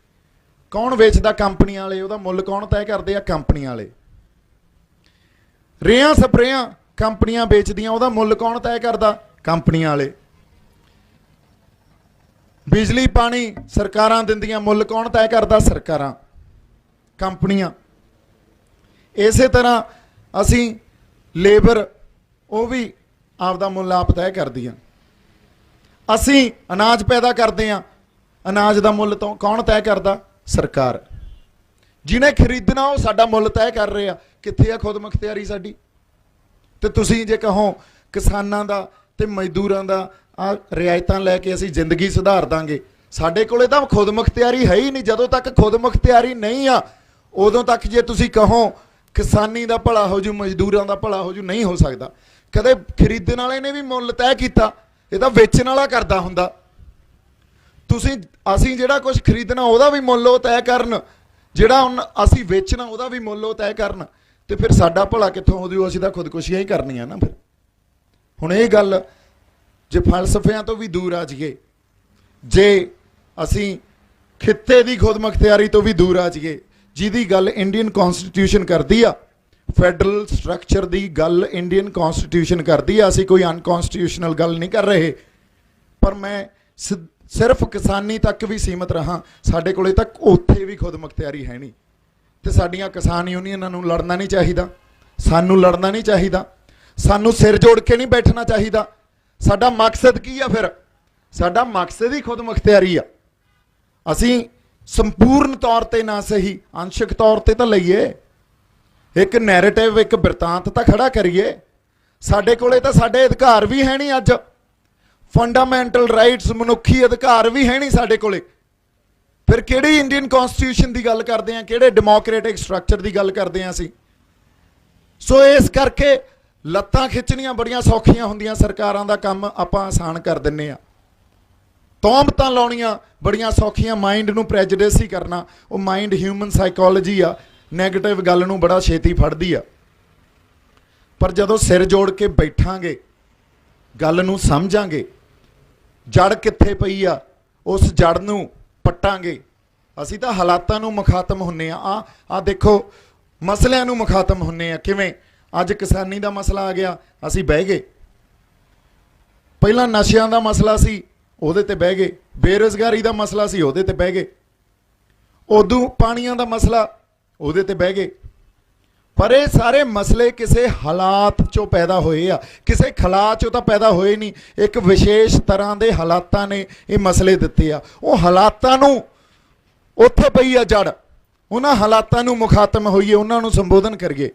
ਕੌਣ ਵੇਚਦਾ? ਕੰਪਨੀ ਵਾਲੇ। ਉਹਦਾ ਮੁੱਲ ਕੌਣ ਤੈਅ ਕਰਦੇ ਆ? ਕੰਪਨੀ ਵਾਲੇ। ਰੇਹਾਂ ਸਪਰੇਆਂ ਕੰਪਨੀਆਂ ਵੇਚਦੀਆਂ, ਉਹਦਾ ਮੁੱਲ ਕੌਣ ਤੈਅ ਕਰਦਾ? ਕੰਪਨੀਆਂ ਵਾਲੇ। ਬਿਜਲੀ ਪਾਣੀ ਸਰਕਾਰਾਂ ਦਿੰਦੀਆਂ, ਮੁੱਲ ਕੌਣ ਤੈਅ ਕਰਦਾ? ਸਰਕਾਰਾਂ, ਕੰਪਨੀਆਂ। ਇਸੇ ਤਰ੍ਹਾਂ ਅਸੀਂ ਲੇਬਰ, ਉਹ ਵੀ ਆਪਦਾ ਮੁੱਲ ਆਪ ਤੈਅ ਕਰਦੀਆਂ। ਅਸੀਂ ਅਨਾਜ ਪੈਦਾ ਕਰਦੇ ਹਾਂ, ਅਨਾਜ ਦਾ ਮੁੱਲ ਤੋਂ ਕੌਣ ਤੈਅ ਕਰਦਾ? ਸਰਕਾਰ। ਜਿਹਨੇ ਖਰੀਦਣਾ ਉਹ ਸਾਡਾ ਮੁੱਲ ਤੈਅ ਕਰ ਰਹੇ ਆ। ਕਿੱਥੇ ਆ ਖੁਦਮੁਖਤਿਆਰੀ ਸਾਡੀ? ਤੇ ਤੁਸੀਂ ਜੇ ਕਹੋ ਕਿਸਾਨਾਂ ਦਾ ਤੇ ਮਜ਼ਦੂਰਾਂ ਦਾ ਆ ਰਿਆਇਤਾਂ ਲੈ ਕੇ ਅਸੀਂ ਜ਼ਿੰਦਗੀ ਸੁਧਾਰ ਦਾਂਗੇ, ਸਾਡੇ ਕੋਲੇ ਤਾਂ ਖੁਦਮੁਖਤਿਆਰੀ ਹੈ ਹੀ ਨਹੀਂ। ਜਦੋਂ ਤੱਕ ਖੁਦਮੁਖਤਿਆਰੀ ਨਹੀਂ ਆ, ਉਦੋਂ ਤੱਕ ਜੇ ਤੁਸੀਂ ਕਹੋ ਕਿਸਾਨੀ ਦਾ ਭਲਾ ਹੋ ਜੂ, ਮਜ਼ਦੂਰਾਂ ਦਾ ਭਲਾ ਹੋ ਜੂ, ਨਹੀਂ ਹੋ ਸਕਦਾ। ਕਦੇ ਖਰੀਦਣ ਵਾਲੇ ਨੇ ਵੀ ਮੁੱਲ ਤੈਅ ਕੀਤਾ, ਇਹ ਤਾਂ ਵੇਚਣ ਵਾਲਾ ਕਰਦਾ ਹੁੰਦਾ। ਅਸੀਂ ਜਿਹੜਾ ਕੁਝ ਖਰੀਦਣਾ ਉਹਦਾ ਵੀ ਮੁੱਲ ਉਹ ਤੈਅ ਕਰਨ, ਜਿਹੜਾ ਹੁਣ ਅਸੀਂ ਵੇਚਣਾ ਉਹਦਾ ਵੀ ਮੁੱਲ ਉਹ ਤੈਅ ਕਰਨ, ਤੇ ਫਿਰ ਸਾਡਾ ਭਲਾ ਕਿੱਥੋਂ ਹੋ ਜੂ? ਅਸੀਂ ਤਾਂ ਖੁਦਕੁਸ਼ੀਆਂ ਹੀ ਕਰਨੀਆਂ ਨਾ ਫਿਰ। ਹੁਣ ਇਹ ਗੱਲ ਜੇ ਫਲਸਫਿਆਂ ਤੋਂ ਵੀ ਦੂਰ ਆ ਜਾਈਏ, ਜੇ ਅਸੀਂ ਖਿੱਤੇ ਦੀ ਖੁਦਮੁਖਤਿਆਰੀ ਤੋਂ ਵੀ ਦੂਰ ਆ ਜਾਈਏ, ਜਿਹਦੀ ਗੱਲ ਇੰਡੀਅਨ ਕੌਨਸਟੀਟਿਊਸ਼ਨ ਕਰਦੀ ਆ, ਫੈਡਰਲ ਸਟਰਕਚਰ ਦੀ ਗੱਲ ਇੰਡੀਅਨ ਕੌਨਸਟੀਟਿਊਸ਼ਨ ਕਰਦੀ ਆ, ਅਸੀਂ ਕੋਈ ਅਨਕੌਨਸਟੀਟਿਊਸ਼ਨਲ ਗੱਲ ਨਹੀਂ ਕਰ ਰਹੇ। ਪਰ ਮੈਂ ਸਿਰਫ ਕਿਸਾਨੀ ਤੱਕ ਵੀ ਸੀਮਤ ਰਹਾਂ, ਸਾਡੇ ਕੋਲੇ ਤੱਕ ਉੱਥੇ ਵੀ ਖੁਦਮੁਖਤਿਆਰੀ ਹੈ ਨਹੀਂ। ਤੇ ਸਾਡੀਆਂ ਕਿਸਾਨ ਯੂਨੀਅਨਾਂ ਨੂੰ ਲੜਨਾ ਨਹੀਂ ਚਾਹੀਦਾ, ਸਾਨੂੰ ਲੜਨਾ ਨਹੀਂ ਚਾਹੀਦਾ, ਸਾਨੂੰ ਸਿਰ ਜੋੜ ਕੇ ਨਹੀਂ ਬੈਠਣਾ ਚਾਹੀਦਾ। ਸਾਡਾ ਮਕਸਦ ਕੀ ਆ ਫਿਰ? ਸਾਡਾ ਮਕਸਦ ਹੀ ਖੁਦਮੁਖਤਿਆਰੀ ਆ। ਅਸੀਂ ਸੰਪੂਰਨ ਤੌਰ ਤੇ ਨਾ ਸਹੀ, ਅੰਸ਼ਕ ਤੌਰ ਤੇ ਤਾਂ ਲਈਏ, ਇੱਕ ਨੈਰੇਟਿਵ, ਇੱਕ ਬਿਰਤਾਂਤ ਤਾਂ ਖੜਾ ਕਰੀਏ। ਸਾਡੇ ਕੋਲੇ ਤਾਂ ਸਾਡੇ ਅਧਿਕਾਰ ਵੀ ਹੈ ਨਹੀਂ ਅੱਜ, ਫੰਡਾਮੈਂਟਲ ਰਾਈਟਸ, ਮਨੁੱਖੀ ਅਧਿਕਾਰ ਵੀ ਹੈ ਨਹੀਂ ਸਾਡੇ ਕੋਲੇ। ਫਿਰ ਕਿਹੜੀ ਇੰਡੀਅਨ ਕੌਨਸਟੀਟਿਊਸ਼ਨ ਦੀ ਗੱਲ ਕਰਦੇ ਆ? ਕਿਹੜੇ ਡੈਮੋਕ੍ਰੈਟਿਕ ਸਟਰਕਚਰ ਦੀ ਗੱਲ ਕਰਦੇ ਆ ਅਸੀਂ? ਸੋ ਇਸ ਕਰਕੇ ਲੱਤਾਂ ਖਿੱਚਣੀਆਂ ਬੜੀਆਂ ਸੌਖੀਆਂ ਹੁੰਦੀਆਂ, ਸਰਕਾਰਾਂ ਦਾ ਕੰਮ ਆਪਾਂ ਆਸਾਨ ਕਰ ਦਿੰਨੇ ਆ। ਤੌਮਤਾਂ ਲਾਉਣੀਆਂ ਬੜੀਆਂ ਸੌਖੀਆਂ, ਮਾਈਂਡ ਨੂੰ ਪ੍ਰੈਜੁਡਿਸ ਹੀ ਕਰਨਾ। ਉਹ ਮਾਈਂਡ ਹਿਊਮਨ ਸਾਈਕੋਲੋਜੀ ਆ, ਨੈਗੇਟਿਵ ਗੱਲ ਨੂੰ ਬੜਾ ਛੇਤੀ ਫੜਦੀ ਆ। ਪਰ ਜਦੋਂ ਸਿਰ ਜੋੜ ਕੇ ਬੈਠਾਂਗੇ, ਗੱਲ ਨੂੰ ਸਮਝਾਂਗੇ, ਜੜ ਕਿੱਥੇ ਪਈ ਆ, ਉਸ ਜੜ ਨੂੰ ਪੱਟਾਂਗੇ। ਅਸੀਂ ਤਾਂ ਹਾਲਾਤਾਂ ਨੂੰ ਮੁਖਾਤਮ ਹੁੰਨੇ ਆ। ਆ ਦੇਖੋ, ਮਸਲਿਆਂ ਨੂੰ ਮੁਖਾਤਮ ਹੁੰਨੇ ਆ। ਕਿਵੇਂ? ਅੱਜ ਕਿਸਾਨੀ ਦਾ ਮਸਲਾ ਆ ਗਿਆ, ਅਸੀਂ ਬਹਿ ਗਏ। ਪਹਿਲਾਂ ਨਸ਼ਿਆਂ ਦਾ ਮਸਲਾ ਸੀ, ਉਹਦੇ ਤੇ ਬਹਿ ਗਏ। ਬੇਰੁਜ਼ਗਾਰੀ ਦਾ ਮਸਲਾ ਸੀ, ਉਹਦੇ ਤੇ ਬਹਿ ਗਏ। ਉਦੋਂ ਪਾਣੀਆਂ ਦਾ ਮਸਲਾ, ਉਹਦੇ ਤੇ ਬਹਿ ਗਏ। ਪਰ ਇਹ ਸਾਰੇ ਮਸਲੇ ਕਿਸੇ ਹਾਲਾਤ ਚੋਂ ਪੈਦਾ ਹੋਏ ਆ, ਕਿਸੇ ਖਲਾ ਚੋਂ ਤਾਂ ਪੈਦਾ ਹੋਏ ਨਹੀਂ। ਇੱਕ ਵਿਸ਼ੇਸ਼ ਤਰ੍ਹਾਂ ਦੇ ਹਾਲਾਤਾਂ ਨੇ ਇਹ ਮਸਲੇ ਦਿੱਤੇ ਆ। ਉਹ ਹਾਲਾਤਾਂ ਨੂੰ, ਉੱਥੇ ਪਈ ਆ ਜੜ, ਉਹਨਾਂ ਹਾਲਾਤਾਂ ਨੂੰ ਮੁਖਾਤਮ ਹੋਈਏ, ਉਹਨਾਂ ਨੂੰ ਸੰਬੋਧਨ ਕਰੀਏ।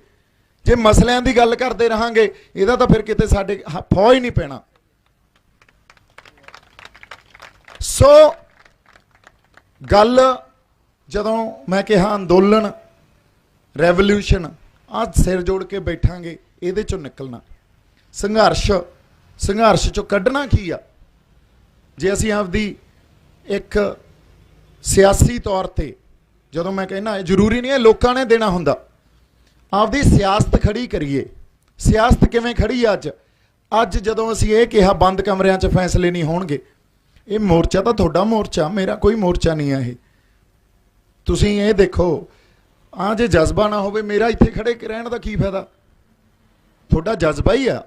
ਜੇ ਮਸਲਿਆਂ ਦੀ ਗੱਲ ਕਰਦੇ ਰਹਾਂਗੇ, ਇਹਦਾ ਤਾਂ ਫਿਰ ਕਿਤੇ ਸਾਡੇ ਫੌਜ ਹੀ ਨਹੀਂ ਪੈਣਾ। ਸੋ गल जदों मैं कहा अंदोलन रैवोल्यूशन आज सिर जोड़ के बैठांगे ਇਹਦੇ ਚੋਂ निकलना संघर्ष चों कढ़ना की आ जे असीं आपदी एक सियासी तौर पर जदों मैं कहना जरूरी नहीं है लोगों ने देना हुंदा आपदी सियासत खड़ी करिए। सियासत किवें खड़ी अज अज जदों असीं ये कहा बंद कमरिਆਂ 'ਚ फैसले नहीं होणगे ये मोर्चा तो तुहाडा मोर्चा मेरा कोई मोर्चा नहीं है। ये तुसीं ये देखो आ जे जज्बा ना होवे मेरा इत्थे खड़े रहण दा की फायदा तुहाडा जज्बा ही आ।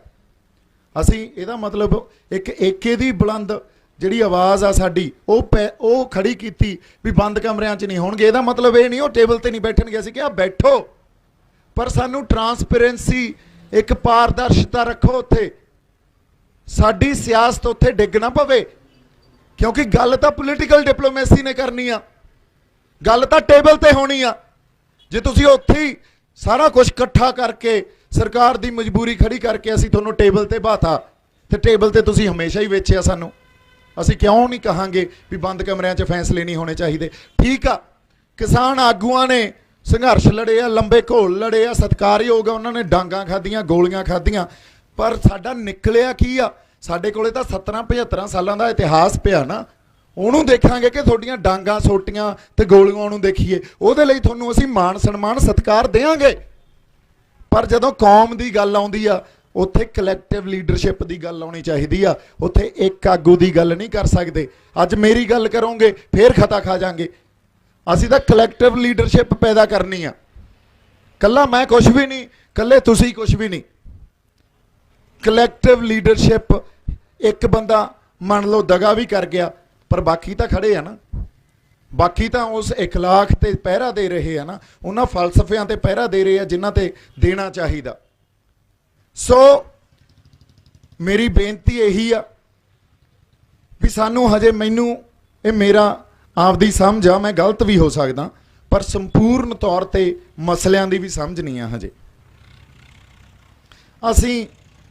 असीं इहदा मतलब एक एके दी बुलंद जिहड़ी आवाज़ आ साडी ਉਹ खड़ी कीती भी बंद कमरिਆਂ 'ਚ नहीं होणगे ਇਹਦਾ मतलब ये नहीं वो टेबल ते नहीं बैठणगे। असीं किहा बैठो पर सानू ट्रांसपेरेंसी एक पारदर्शिता रखो उत्थे साडी सियासत उत्थे डिग ना पवे क्योंकि गल तो पोलीटिकल डिप्लोमेसी ने करनी आ गल तो टेबल ते होनी आ। जे तुसीं उत्थे ही सारा कुछ इकट्ठा करके सरकार दी मजबूरी खड़ी करके असीं तुहानूं टेबल ते बाता ते टेबल ते तुसीं हमेशा ही वेचिया सानूं असीं क्यों नहीं कहांगे भी बंद कमरिਆਂ 'ਚ फैसले नहीं होने चाहिए। ठीक आ किसान आगूआं ने संघर्ष लड़े आ लंबे घोल लड़े आ सत्कारयोग आ उन्होंने डांगां खाधियां गोलियां खाधियां पर साडा निकलिया की आ साडे कोले तां 70-75 सालां दा इतिहास पिया ना ਉਹਨੂੰ ਦੇਖਾਂਗੇ कि ਤੁਹਾਡੀਆਂ ਡਾਂਗਾਂ ਸੋਟੀਆਂ ਤੇ ਗੋਲੀਆਂ ਉਹਨੂੰ ਦੇਖੀਏ ਉਹਦੇ ਲਈ ਤੁਹਾਨੂੰ ਅਸੀਂ ਮਾਣ ਸਨਮਾਨ ਸਤਿਕਾਰ ਦੇਵਾਂਗੇ। ਪਰ ਜਦੋਂ ਕੌਮ ਦੀ ਗੱਲ ਆਉਂਦੀ ਆ ਉੱਥੇ ਕਲੈਕਟਿਵ ਲੀਡਰਸ਼ਿਪ ਦੀ ਗੱਲ ਆਉਣੀ ਚਾਹੀਦੀ ਆ ਉੱਥੇ ਇੱਕ ਆਗੂ ਦੀ ਗੱਲ ਨਹੀਂ ਕਰ ਸਕਦੇ। ਅੱਜ ਮੇਰੀ ਗੱਲ ਕਰੋਗੇ ਫੇਰ ਖਤਾ ਖਾ ਜਾਾਂਗੇ। ਅਸੀਂ ਤਾਂ ਕਲੈਕਟਿਵ ਲੀਡਰਸ਼ਿਪ ਪੈਦਾ ਕਰਨੀ ਆ ਕੱਲਾ ਮੈਂ ਕੁਝ ਵੀ ਨਹੀਂ ਕੱਲੇ ਤੁਸੀਂ ਕੁਝ ਵੀ ਨਹੀਂ। ਕਲੈਕਟਿਵ ਲੀਡਰਸ਼ਿਪ ਇੱਕ ਬੰਦਾ ਮੰਨ ਲਓ ਦਗਾ ਵੀ ਕਰ ਗਿਆ पर बाकी तो खड़े है ना बाकी तो उस इखलाक ते पहरा दे रहे हैं ना उन्होंने फलसफियां ते पहरा दे रहे हैं जिन्हां ते देना चाहिए। सो मेरी बेनती यही आ भी सानू हजे मैनू ये मेरा आपदी समझ आ मैं गलत भी हो सकदा पर संपूर्ण तौर पर मसलियां दी भी समझ नहीं आ। हजे असी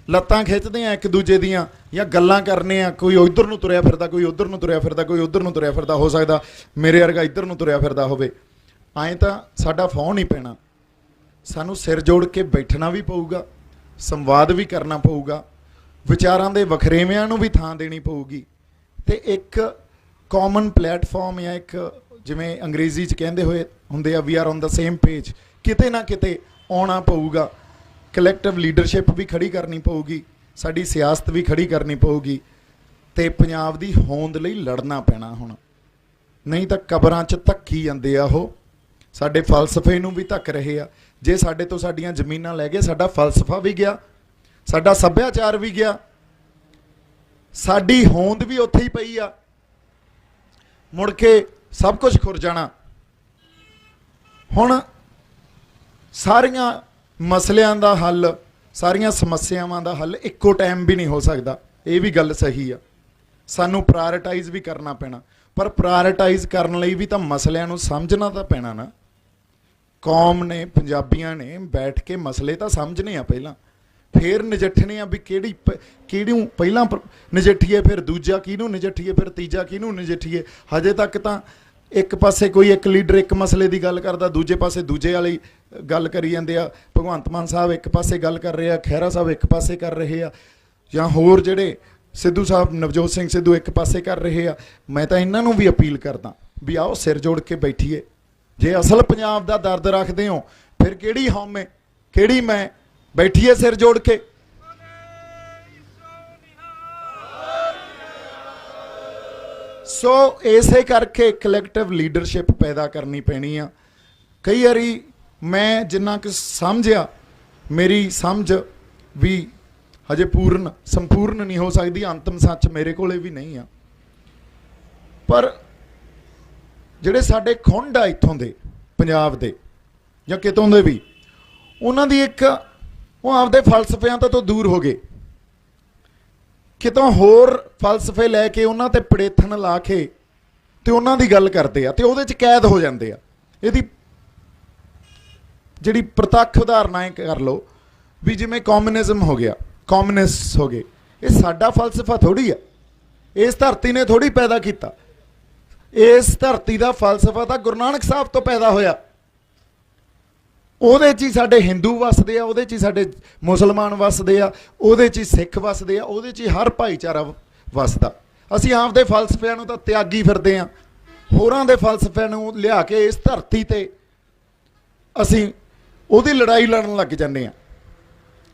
लत्तां खिचते हैं एक दूजे दियां या गल्लां करने आ कोई उधर नूं तुरिया फिरदा कोई उधर नूं तुरिया फिरदा कोई उधर नूं तुरिया फिरदा हो सकदा मेरे वर्गा इधर नूं तुरिया फिरदा होवे ऐं तां साडा फौह नहीं पैना। सानू सिर जोड़ के बैठना भी पऊगा संवाद भी करना पऊगा विचारां दे वखरेविਆਂ नूं भी थां देनी पऊगी ते एक कॉमन प्लेटफॉर्म या एक जिवें अंग्रेजी च कहंदे होए हुंदे आ we are on the same page किते ना किते आउणा पऊगा। कलैक्टिव लीडरशिप भी खड़ी करनी पऊगी साडी सियासत भी खड़ी करनी पऊगी ते पंजाब दी होंद लई लड़ना पैना हुण नहीं तां कबरां च धक्की जांदे आ ओह साडे फलसफे नूं भी धक रहे आ। जे साडे तो साडीआं जमीनां लै गए साडा फलसफा भी गया साडा सभ्याचार भी गया साडी होंद भी उत्थे ही पई आ मुड़ के सब कुछ खुर जाना। हुण सारियां मसलियां दा हल सारियां समस्यावां दा हल इक्को टाइम भी नहीं हो सकता ये भी गल सही आ। सानू प्रायोरिटाइज भी करना पैना पर प्रायोरिटाइज करने लई भी तां मसलियां नूं समझना तां पैना ना। कौम ने पंजाबियां ने बैठ के मसले तां समझने आ पहलां फिर नजिठने आ भी किहड़ियों पहलां नजिठीए फिर दूजा किहनूं नजिठीए फिर तीजा किहनूं नजिठीए। हजे तक तां एक पासे कोई एक लीडर एक मसले की गल करता दूजे पासे दूजे वाली गल करी जाते आ। भगवंत मान साहब एक पासे गल कर रहे हैं खैरा साहब एक पासे कर रहे हैं या होर जिहड़े सिद्धू साहब नवजोत सिंह सिद्धू एक पासे कर रहे हैं। मैं तो इन्हां नूं भी अपील करदा भी आओ सिर जोड़ के बैठिए जे असल पंजाब दा दर्द रखदे हो फिर किहड़ी हौमे किहड़ी मैं बैठिए सिर जोड़ के। सो इसे करके कलैक्टिव लीडरशिप पैदा करनी पैनी आ। कई बारी मैं जिन्ना कि समझिया मेरी समझ भी हजे पूर्ण संपूर्ण नहीं हो सकती अंतिम सच मेरे कोले भी नहीं आ पर जिहड़े साडे खुंड आ इत्थों दे पंजाब दे या कितों दे भी उन्हां दी एक वो आपदे फलसफियां तो दूर हो गए कितों होर फलसफे लैके उन्हां ते पड़ेथन ला के ते उन्हां दी गल करते आ ते उहदे च कैद हो जाते आ। इहदी जिहड़ी प्रतੱਖ उदाहरण है कर लो भी जिवें कॉम्यूनिज्म हो गया कॉम्यूनिस्ट हो गए ये साडा फलसफा थोड़ी है इस धरती ने थोड़ी पैदा किया ਇਸ ਧਰਤੀ ਦਾ ਫਲਸਫਾ ਤਾਂ ਗੁਰੂ ਨਾਨਕ ਸਾਹਿਬ ਤੋਂ ਪੈਦਾ ਹੋਇਆ। ਉਹਦੇ 'ਚ ਹੀ ਸਾਡੇ ਹਿੰਦੂ ਵਸਦੇ ਆ, ਉਹਦੇ 'ਚ ਹੀ ਸਾਡੇ ਮੁਸਲਮਾਨ ਵਸਦੇ ਆ, ਉਹਦੇ 'ਚ ਹੀ ਸਿੱਖ ਵਸਦੇ ਆ, ਉਹਦੇ 'ਚ ਹੀ ਹਰ ਭਾਈਚਾਰਾ ਵਸਦਾ। ਅਸੀਂ ਆਪਦੇ ਫਲਸਫਿਆਂ ਨੂੰ ਤਾਂ ਤਿਆਗੀ ਫਿਰਦੇ ਹਾਂ, ਹੋਰਾਂ ਦੇ ਫਲਸਫਿਆਂ ਨੂੰ ਲਿਆ ਕੇ ਇਸ ਧਰਤੀ ਤੇ ਅਸੀਂ ਉਹਦੀ ਲੜਾਈ ਲੜਨ ਲੱਗ ਜਾਂਦੇ ਹਾਂ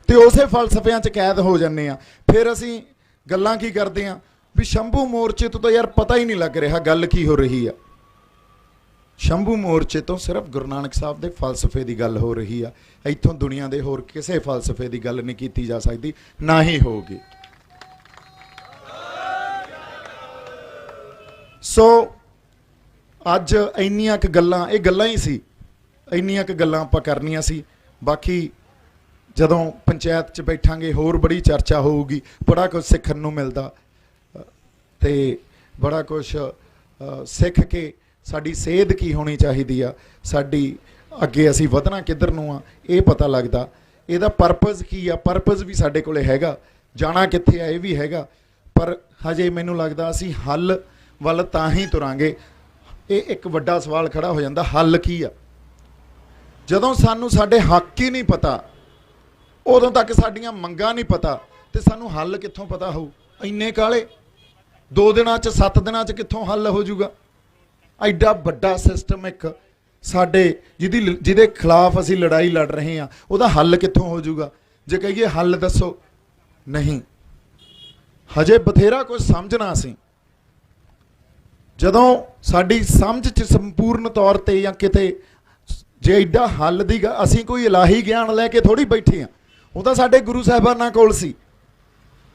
ਤੇ ਉਸੇ ਫਲਸਫਿਆਂ 'ਚ ਕੈਦ ਹੋ ਜਾਂਦੇ ਹਾਂ। ਫਿਰ ਅਸੀਂ ਗੱਲਾਂ ਕੀ ਕਰਦੇ ਹਾਂ ਵੀ ਸ਼ੰਭੂ ਮੋਰਚੇ ਤੋਂ ਤਾਂ ਯਾਰ ਪਤਾ ਹੀ ਨਹੀਂ ਲੱਗ ਰਿਹਾ ਗੱਲ ਕੀ ਹੋ ਰਹੀ ਆ। ਸ਼ੰਭੂ ਮੋਰਚੇ ਤੋਂ ਸਿਰਫ ਗੁਰੂ ਨਾਨਕ ਸਾਹਿਬ ਦੇ ਫਲਸਫੇ ਦੀ ਗੱਲ ਹੋ ਰਹੀ ਆ। ਇੱਥੋਂ ਦੁਨੀਆ ਦੇ ਹੋਰ ਕਿਸੇ ਫਲਸਫੇ ਦੀ ਗੱਲ ਨਹੀਂ ਕੀਤੀ ਜਾ ਸਕਦੀ, ਨਾ ਹੀ ਹੋਊਗੀ। ਸੋ ਅੱਜ ਇੰਨੀਆਂ ਕੁ ਗੱਲਾਂ, ਇਹ ਗੱਲਾਂ ਹੀ ਸੀ, ਇੰਨੀਆਂ ਕੁ ਗੱਲਾਂ ਆਪਾਂ ਕਰਨੀਆਂ ਸੀ। ਬਾਕੀ ਜਦੋਂ ਪੰਚਾਇਤ 'ਚ ਬੈਠਾਂਗੇ ਹੋਰ ਬੜੀ ਚਰਚਾ ਹੋਊਗੀ, ਬੜਾ ਕੁਝ ਸਿੱਖਣ ਨੂੰ ਮਿਲਦਾ ਤੇ ਬੜਾ ਕੁਝ ਸਿੱਖ ਕੇ ਸਾਡੀ ਸੇਧ ਕੀ ਹੋਣੀ ਚਾਹੀਦੀ ਆ, ਸਾਡੀ ਅੱਗੇ ਅਸੀਂ ਵਧਣਾ ਕਿੱਧਰ ਨੂੰ ਆ, ਇਹ ਪਤਾ ਲੱਗਦਾ। ਇਹਦਾ ਪਰਪਸ ਕੀ ਆ, ਪਰਪਸ ਵੀ ਸਾਡੇ ਕੋਲੇ ਹੈਗਾ, ਜਾਣਾ ਕਿੱਥੇ ਆ ਇਹ ਵੀ ਹੈਗਾ। ਪਰ ਹਜੇ ਮੈਨੂੰ ਲੱਗਦਾ ਅਸੀਂ ਹੱਲ ਵੱਲ ਤਾਂ ਹੀ ਤੁਰਾਂਗੇ। ਇਹ ਇੱਕ ਵੱਡਾ ਸਵਾਲ ਖੜਾ ਹੋ ਜਾਂਦਾ, ਹੱਲ ਕੀ ਆ? ਜਦੋਂ ਸਾਨੂੰ ਸਾਡੇ ਹੱਕ ਹੀ ਨਹੀਂ ਪਤਾ, ਉਦੋਂ ਤੱਕ ਸਾਡੀਆਂ ਮੰਗਾਂ ਨਹੀਂ ਪਤਾ, ਤੇ ਸਾਨੂੰ ਹੱਲ ਕਿੱਥੋਂ ਪਤਾ ਹੋਊ? ਇੰਨੇ ਕਾਲੇ 2 ਦਿਨਾਂ 'ਚ 7 ਦਿਨਾਂ 'ਚ ਕਿੱਥੋਂ ਹੱਲ ਹੋ ਜਾਊਗਾ? ਐਡਾ ਵੱਡਾ ਸਿਸਟਮ ਇੱਕ ਸਾਡੇ ਜਿਹਦੇ ਖਿਲਾਫ ਅਸੀਂ ਲੜਾਈ ਲੜ ਰਹੇ ਹਾਂ, ਉਹਦਾ ਹੱਲ ਕਿੱਥੋਂ ਹੋ ਜਾਊਗਾ? ਜੇ ਕਹੀਏ ਹੱਲ ਦੱਸੋ, ਨਹੀਂ, ਹਜੇ ਬਥੇਰਾ ਕੁਝ ਸਮਝਣਾ ਅਸੀਂ। ਜਦੋਂ ਸਾਡੀ ਸਮਝ 'ਚ ਸੰਪੂਰਨ ਤੌਰ ਤੇ ਜਾਂ ਕਿਤੇ ਜੇ ਐਡਾ ਹੱਲ ਦੀ ਅਸੀਂ ਕੋਈ ਇਲਾਹੀ ਗਿਆਨ ਲੈ ਕੇ ਥੋੜੀ ਬੈਠੇ ਹਾਂ, ਉਹ ਤਾਂ ਸਾਡੇ ਗੁਰੂ ਸਾਹਿਬਾਨਾਂ ਕੋਲ ਸੀ।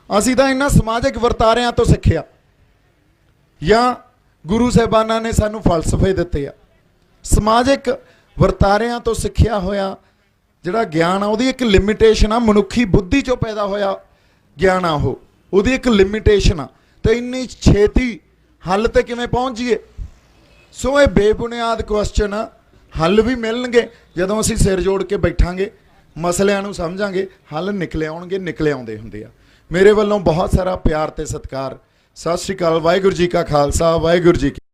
ਅਸੀਂ ਤਾਂ ਇਹਨਾਂ ਸਮਾਜਿਕ ਵਰਤਾਰਿਆਂ ਤੋਂ ਸਿੱਖਿਆ, ਜਾਂ ਗੁਰੂ ਸਾਹਿਬਾਨਾਂ ਨੇ ਸਾਨੂੰ ਫਲਸਫੇ ਦਿੱਤੇ ਆ। ਸਮਾਜਿਕ ਵਰਤਾਰਿਆਂ ਤੋਂ ਸਿੱਖਿਆ ਹੋਇਆ ਜਿਹੜਾ ਗਿਆਨ ਆ, ਉਹਦੀ ਇੱਕ ਲਿਮਿਟੇਸ਼ਨ ਆ। ਮਨੁੱਖੀ ਬੁੱਧੀ 'ਚੋਂ ਪੈਦਾ ਹੋਇਆ ਗਿਆਨ ਆ, ਉਹਦੀ ਇੱਕ ਲਿਮਿਟੇਸ਼ਨ ਆ। ਤੇ ਇੰਨੀ ਛੇਤੀ ਹੱਲ ਤੇ ਕਿਵੇਂ ਪਹੁੰਚ ਜਾਈਏ? ਸੋ ਇਹ ਬੇਬੁਨਿਆਦ ਕੁਐਸਚਨ ਆ। ਹੱਲ ਵੀ ਮਿਲਣਗੇ ਜਦੋਂ ਅਸੀਂ ਸਿਰ ਜੋੜ ਕੇ ਬੈਠਾਂਗੇ, ਮਸਲਿਆਂ ਨੂੰ ਸਮਝਾਂਗੇ, ਹੱਲ ਨਿਕਲੇ ਆਉਣਗੇ, ਨਿਕਲੇ ਆਉਂਦੇ ਹੁੰਦੇ ਆ। ਮੇਰੇ ਵੱਲੋਂ ਬਹੁਤ ਸਾਰਾ ਪਿਆਰ ਤੇ ਸਤਿਕਾਰ। ਸਤਿ ਸ਼੍ਰੀ ਅਕਾਲ। ਵਾਹਿਗੁਰੂ ਜੀ ਕਾ ਖਾਲਸਾ, ਵਾਹਿਗੁਰੂ ਜੀ ਕੀ